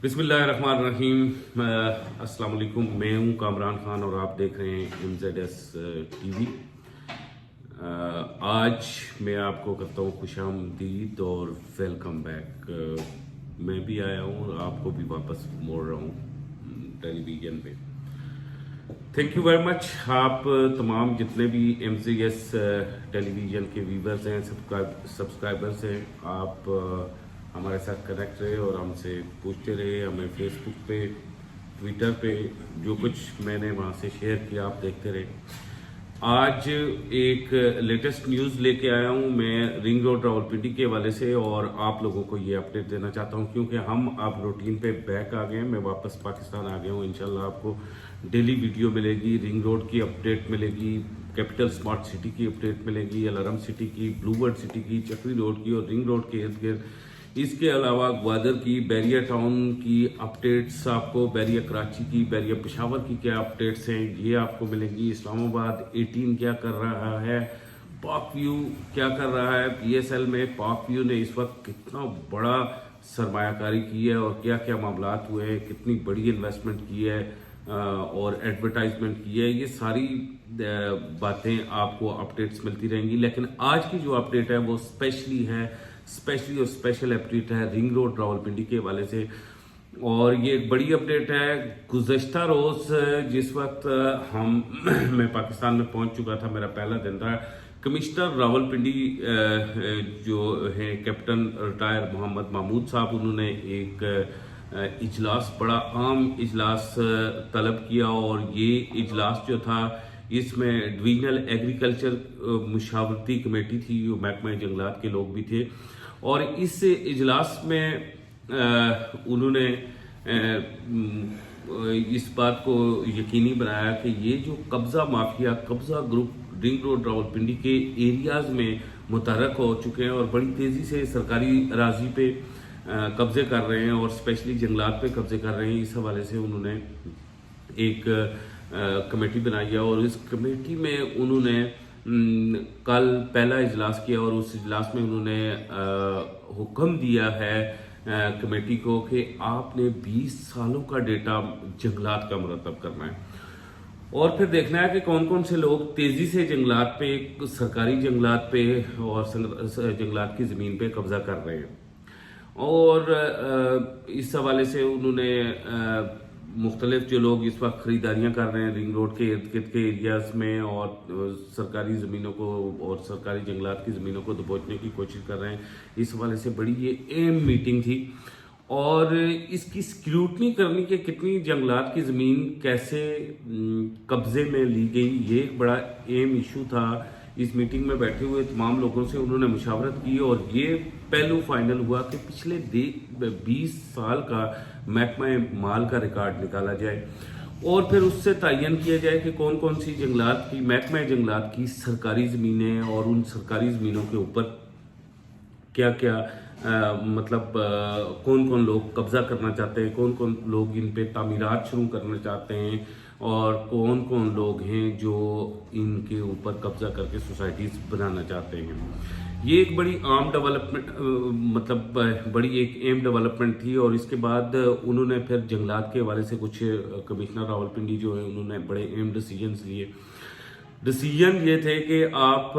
बिस्मिल्लाहिर्रहमानिर्रहीम। अस्सलाम वालेकुम। मैं हूं कामरान खान और आप देख रहे हैं MZS TV। आज मैं आपको करता हूं खुशामदीद और वेलकम बैक। मैं भी आया हूं और आपको भी वापस मोड़ रहा हूं टेलीविज़न पे। Thank you very much. आप तमाम जितने भी MZS टेलीविज़न के व्यूवर्स हैं, सब्सक्राइबर्स हैं, आप हमारे साथ कनेक्ट रहे और हमसे पूछते रहे। हमें फेसबुक पे, ट्विटर पे जो कुछ मैंने वहाँ से शेयर किया आप देखते रहे। आज एक लेटेस्ट न्यूज़ लेके आया हूँ मैं रिंग रोड रावलपिंडी के हवाले से और आप लोगों को ये अपडेट देना चाहता हूँ क्योंकि हम अब रूटीन पे बैक आ गए हैं। मैं वापस पाकिस्तान आ गया हूँ। इंशाल्लाह आपको डेली वीडियो मिलेगी, रिंग रोड की अपडेट मिलेगी, कैपिटल स्मार्ट सिटी की अपडेट मिलेगी, अलारम सिटी की, ब्लू वर्ड सिटी की, चक्री रोड की और रिंग रोड के इर्द गिर्द। इसके अलावा ग्वादर की, बैरिया टाउन की अपडेट्स आपको, बैरिया कराची की, बैरिया पेशावर की क्या अपडेट्स हैं ये आपको मिलेंगी। इस्लामाबाद 18 क्या कर रहा है, पाक व्यू क्या कर रहा है, PSL में पाक व्यू ने इस वक्त कितना बड़ा सरमायाकारी की है और क्या क्या मामलात हुए हैं, कितनी बड़ी इन्वेस्टमेंट की है और एडवर्टाइजमेंट की है, ये सारी बातें आपको अपडेट्स मिलती रहेंगी। लेकिन आज की जो अपडेट है वो स्पेशली और स्पेशल अपडेट है रिंग रोड रावलपिंडी के हवाले से और ये एक बड़ी अपडेट है। गुज़श्ता रोज़ जिस वक्त मैं पाकिस्तान में पहुंच चुका था, मेरा पहला दिन था, कमिश्नर रावलपिंडी जो है कैप्टन रिटायर मोहम्मद महमूद साहब, उन्होंने एक इजलास, बड़ा आम इजलास तलब किया और ये इजलास जो था इसमें डिवीजनल एग्रीकल्चर मुशावरती कमेटी थी, महकमा जंगलात के लोग भी थे और इस इजलास में उन्होंने इस बात को यकीनी बनाया कि ये जो कब्ज़ा माफिया, कब्ज़ा ग्रुप रिंग रोड रावलपिंडी के एरियाज़ में मुतहरक हो चुके हैं और बड़ी तेज़ी से सरकारी अराजी पे कब्ज़े कर रहे हैं और स्पेशली जंगलात पे कब्ज़े कर रहे हैं। इस हवाले से उन्होंने एक कमेटी बनाई है और इस कमेटी में उन्होंने कल पहला इजलास किया और उस इजलास में उन्होंने हुक्म दिया है कमेटी को कि आपने 20 सालों का डेटा जंगलात का मुरतब करना है और फिर देखना है कि कौन कौन से लोग तेज़ी से जंगलात पे, सरकारी जंगलात पे और जंगलात की ज़मीन पे कब्ज़ा कर रहे हैं। और इस हवाले से उन्होंने मुख्तलिफ जो लोग इस वक्त ख़रीदारियाँ कर रहे हैं रिंग रोड के इर्द गिर्द के एरियाज़ में और सरकारी ज़मीनों को और सरकारी जंगलात की ज़मीनों को दबोचने की कोशिश कर रहे हैं, इस हवाले से बड़ी ये अहम मीटिंग थी और इसकी स्क्रूटनी करनी कि कितनी जंगलात की ज़मीन कैसे कब्ज़े में ली गई, ये एक बड़ा अहम इशू था। इस मीटिंग में बैठे हुए तमाम लोगों से उन्होंने मुशावरत की और ये पहलू फाइनल हुआ कि पिछले 20 साल का महकमा माल का रिकॉर्ड निकाला जाए और फिर उससे तयन किया जाए कि कौन कौन सी जंगलात की, महकमा जंगलात की सरकारी ज़मीनें और उन सरकारी ज़मीनों के ऊपर क्या क्या कौन कौन लोग कब्ज़ा करना चाहते हैं, कौन कौन लोग इन पे तामीरात शुरू करना चाहते हैं और कौन कौन लोग हैं जो इनके ऊपर कब्ज़ा करके सोसाइटीज़ बनाना चाहते हैं। ये एक बड़ी आम डेवलपमेंट बड़ी एक एम डेवलपमेंट थी और इसके बाद उन्होंने फिर जंगलात के हवाले से कुछ कमिश्नर रावलपिंडी जो है उन्होंने बड़े अहम डिसीजंस लिए। डिसीजन ये थे कि आप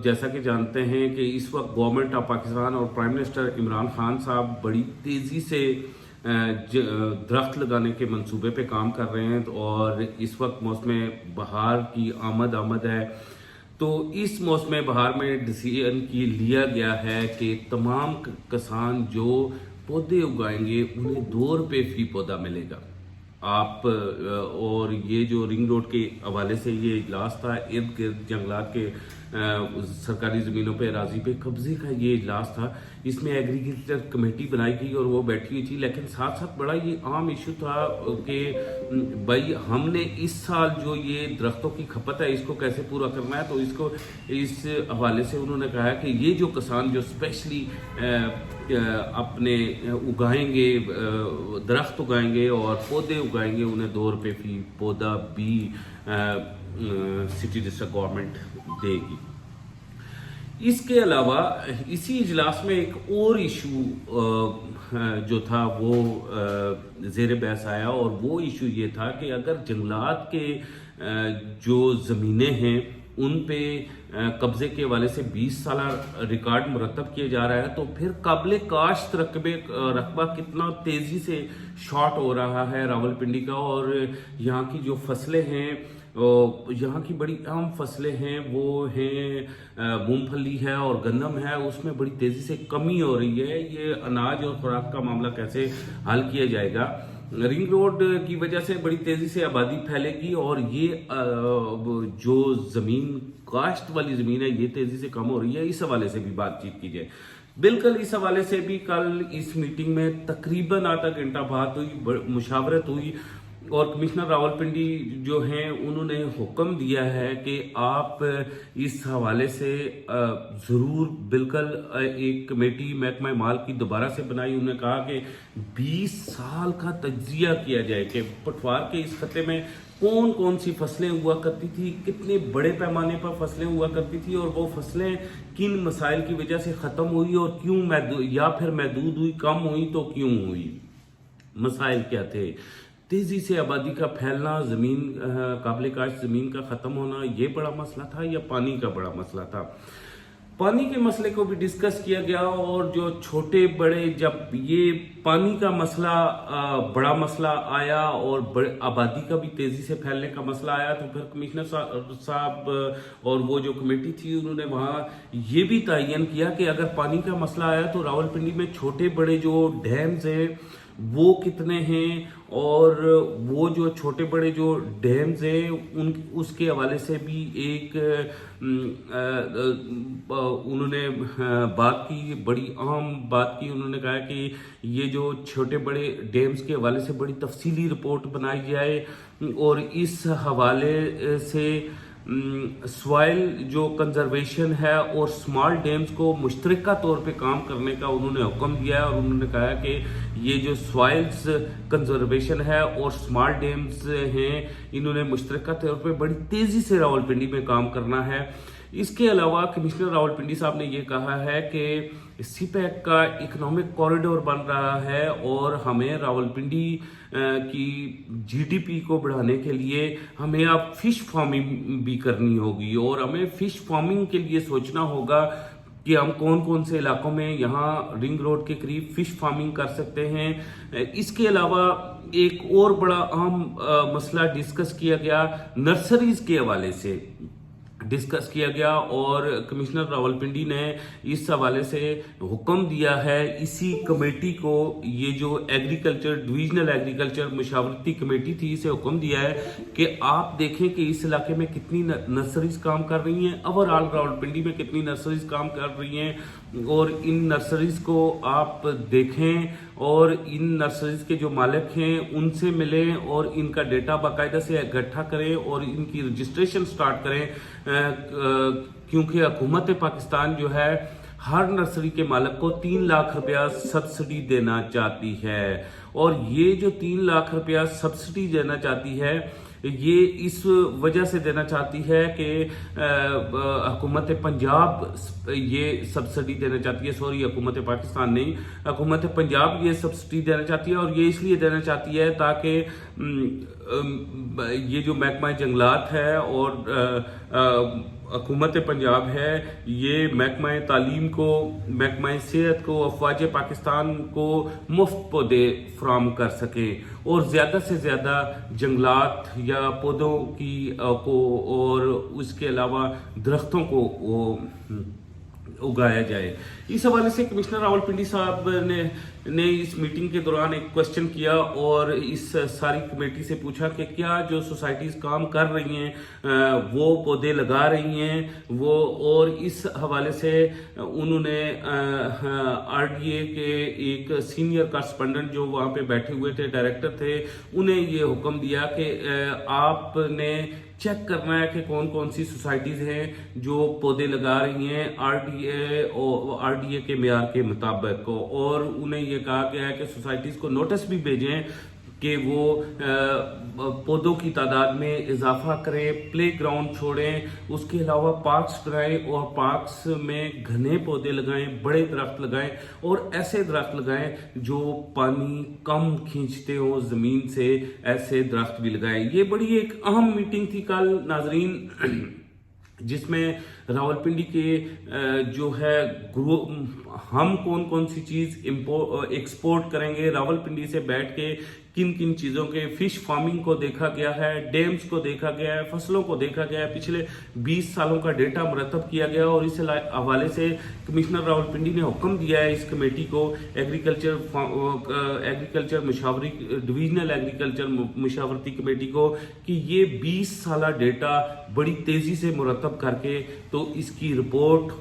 जैसा कि जानते हैं कि इस वक्त गवर्नमेंट ऑफ पाकिस्तान और प्राइम मिनिस्टर इमरान खान साहब बड़ी तेज़ी से दरख्त लगाने के मंसूबे पे काम कर रहे हैं और इस वक्त मौसम बहार की आमद है। तो इस मौसम बहार में डिसीजन की लिया गया है कि तमाम किसान जो पौधे उगाएंगे उन्हें ₹2 फी पौधा मिलेगा। आप और ये जो रिंग रोड के हवाले से ये इजलास था, इर्द गिर्द जंगलात के सरकारी ज़मीनों पे, अराजी पे कब्ज़े का ये इजलास था। इसमें एग्रीकल्चर कमेटी बनाई गई और वो बैठी हुई थी, लेकिन साथ साथ बड़ा ये आम इशू था कि भाई हमने इस साल जो ये दरख्तों की खपत है इसको कैसे पूरा करना है। तो इसको इस हवाले से उन्होंने कहा है कि ये जो किसान जो स्पेशली अपने उगाएंगे, दरख्त उगाएंगे और पौधे उगाएंगे, उन्हें ₹2 फी पौधा भी सिटी डिस्ट्रिक्ट गवर्नमेंट देगी। इसके अलावा इसी इजलास में एक और इशू जो था वो ज़ेर बहस आया, और वो इशू ये था कि अगर जंगलात के जो ज़मीनें हैं उन पे कब्ज़े के हवाले से 20 साल रिकॉर्ड मुरतब किया जा रहा है, तो फिर काबिल काश्त रकबा कितना तेज़ी से शॉर्ट हो रहा है रावलपिंडी का। और यहाँ की जो फसलें हैं, यहाँ की बड़ी अहम फसलें हैं वो हैं मूंगफली है और गंदम है, उसमें बड़ी तेज़ी से कमी हो रही है। ये अनाज और खुराक का मामला कैसे हल किया जाएगा? रिंग रोड की वजह से बड़ी तेज़ी से आबादी फैलेगी, और ये जो ज़मीन काश्त वाली ज़मीन है ये तेज़ी से कम हो रही है। इस हवाले से भी बातचीत की जाए। बिल्कुल इस हवाले से भी कल इस मीटिंग में तकरीबन आधा घंटा बात हुई, मुशावरत हुई, और कमिश्नर रावलपिंडी जो हैं उन्होंने हुक्म दिया है कि आप इस हवाले से ज़रूर बिल्कुल एक कमेटी महकमा माल की दोबारा से बनाई। उन्होंने कहा कि 20 साल का तज्जिया किया जाए कि पटवार के इस खत्े में कौन कौन सी फसलें हुआ करती थी, कितने बड़े पैमाने पर फसलें हुआ करती थी, और वो फसलें किन मसाइल की वजह से ख़त्म हुई और क्यों या फिर महदूद हुई, कम हुई तो क्यों हुई, मसाइल क्या थे। तेज़ी से आबादी का फैलना, ज़मीन काबिल काश्त ज़मीन का ख़त्म होना, ये बड़ा मसला था या पानी का बड़ा मसला था? पानी के मसले को भी डिस्कस किया गया, और जो छोटे बड़े जब ये पानी का मसला बड़ा मसला आया और आबादी का भी तेज़ी से फैलने का मसला आया, तो फिर कमिश्नर साहब और वो जो कमेटी थी उन्होंने वहाँ ये भी तयन किया कि अगर पानी का मसला आया तो रावलपिंडी में छोटे बड़े जो डैम्स हैं वो कितने हैं, और वो जो छोटे बड़े जो डैम्स हैं उन उसके हवाले से भी एक उन्होंने बात की, बड़ी अहम बात की। उन्होंने कहा कि ये जो छोटे बड़े डैम्स के हवाले से बड़ी तफसीली रिपोर्ट बनाई जाए, और इस हवाले से सॉइल जो कंजर्वेशन है और स्मॉल डैम्स को मुश्तरका तौर पे काम करने का उन्होंने हुक्म दिया है। और उन्होंने कहा कि ये जो सॉइल्स कंजर्वेशन है और स्मॉल डैम्स हैं, इन्होंने मुश्तरका तौर पे बड़ी तेज़ी से रावलपिंडी में काम करना है। इसके अलावा कमिश्नर रावलपिंडी साहब ने ये कहा है कि सीपैक का इकोनॉमिक कॉरिडोर बन रहा है, और हमें रावलपिंडी की जीडीपी को बढ़ाने के लिए हमें अब फिश फार्मिंग भी करनी होगी, और हमें फिश फार्मिंग के लिए सोचना होगा कि हम कौन कौन से इलाकों में यहाँ रिंग रोड के करीब फिश फार्मिंग कर सकते हैं। इसके अलावा एक और बड़ा अहम मसला डिस्कस किया गया, नर्सरीज के हवाले से डिस्कस किया गया, और कमिश्नर रावलपिंडी ने इस हवाले से हुक्म दिया है इसी कमेटी को, ये जो एग्रीकल्चर डिविजनल एग्रीकल्चर मशावरती कमेटी थी, इसे हुक्म दिया है कि आप देखें कि इस इलाके में कितनी नर्सरीज काम कर रही हैं, ओवरऑल रावलपिंडी में कितनी नर्सरीज काम कर रही हैं, और इन नर्सरीज को आप देखें और इन नर्सरीज के जो मालिक हैं उनसे मिलें और इनका डेटा बाकायदा से इकट्ठा करें और इनकी रजिस्ट्रेशन स्टार्ट करें, क्योंकि हुकूमत पाकिस्तान जो है हर नर्सरी के मालिक को 3 लाख रुपया सब्सिडी देना चाहती है। और ये जो 3 लाख रुपया सब्सिडी देना चाहती है, ये इस वजह से देना चाहती है कि हुकूमत पंजाब ये सब्सिडी देना चाहती है, सॉरी हुकूमत पाकिस्तान नहीं, हुकूमत पंजाब ये सब्सिडी देना चाहती है। और ये इसलिए देना चाहती है ताकि ये जो महकमा जंगलात है और हुकूमत पंजाब है, ये महकमा तालीम को, महकमा सेहत को, अफवाज पाकिस्तान को मुफ्त पौधे फराहम कर सके, और ज़्यादा से ज़्यादा जंगलात या पौधों की को और उसके अलावा दरख्तों को उगाया जाए। इस हवाले से कमिश्नर रावलपिंडी साहब ने इस मीटिंग के दौरान एक क्वेश्चन किया और इस सारी कमेटी से पूछा कि क्या जो सोसाइटीज काम कर रही हैं वो पौधे लगा रही हैं वो, और इस हवाले से उन्होंने आरडीए के एक सीनियर करस्पॉन्डेंट जो वहाँ पे बैठे हुए थे, डायरेक्टर थे, उन्हें ये हुक्म दिया कि आपने चेक करना है कि कौन कौन सी सोसाइटीज हैं जो पौधे लगा रही हैं आरडीए के मेयार के मुताबिक, और उन्हें ये कहा गया है कि सोसाइटीज को नोटिस भी भेजें کہ وہ پودوں کی تعداد میں اضافہ کریں، پلے گراؤنڈ چھوڑیں، اس کے علاوہ پارکس بنائیں اور پارکس میں گھنے پودے لگائیں، بڑے درخت لگائیں اور ایسے درخت لگائیں جو پانی کم کھینچتے ہوں زمین سے، ایسے درخت بھی لگائیں۔ یہ بڑی ایک اہم میٹنگ تھی کل ناظرین، جس میں راولپنڈی کے جو ہے ہم کون سی چیز ایکسپورٹ کریں گے، راولپنڈی سے بیٹھ کے کن کن چیزوں کے فش فارمنگ کو دیکھا گیا ہے، ڈیمز کو دیکھا گیا ہے، فصلوں کو دیکھا گیا ہے، پچھلے 20 سالوں کا ڈیٹا مرتب کیا گیا اور اس حوالے سے کمشنر راولپنڈی نے حکم دیا ہے اس کمیٹی کو، ایگریکلچر مشاوری ڈویژنل ایگریکلچر مشاورتی کمیٹی کو، کہ یہ 20 سالہ ڈیٹا بڑی تیزی سے مرتب کر کے تو اس کی رپورٹ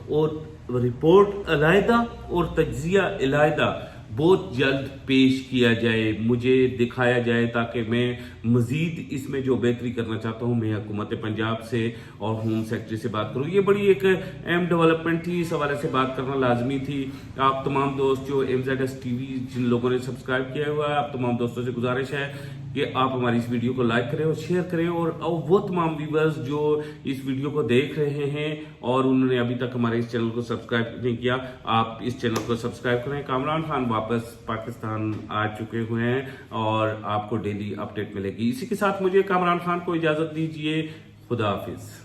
علیحدہ اور تجزیہ علیحدہ بہت جلد پیش کیا جائے، مجھے دکھایا جائے، تاکہ میں مزید اس میں جو بہتری کرنا چاہتا ہوں میں حکومت پنجاب سے اور ہوم سیکٹری سے بات کروں۔ یہ بڑی ایک اہم ڈیولپمنٹ تھی، اس حوالے سے بات کرنا لازمی تھی۔ آپ تمام دوست جو MZS TV جن لوگوں نے سبسکرائب کیا ہوا ہے، آپ تمام دوستوں سے گزارش ہے کہ آپ ہماری اس ویڈیو کو لائک کریں اور شیئر کریں، اور وہ تمام ویورز جو اس ویڈیو کو دیکھ رہے ہیں اور انہوں نے ابھی تک ہمارے اس چینل کو سبسکرائب نہیں کیا، آپ اس چینل کو سبسکرائب کریں۔ کامران خان واپس پاکستان آ چکے ہوئے ہیں اور آپ کو ڈیلی اپڈیٹ ملے گی۔ اسی کے ساتھ مجھے کامران خان کو اجازت دیجیے، خدا حافظ۔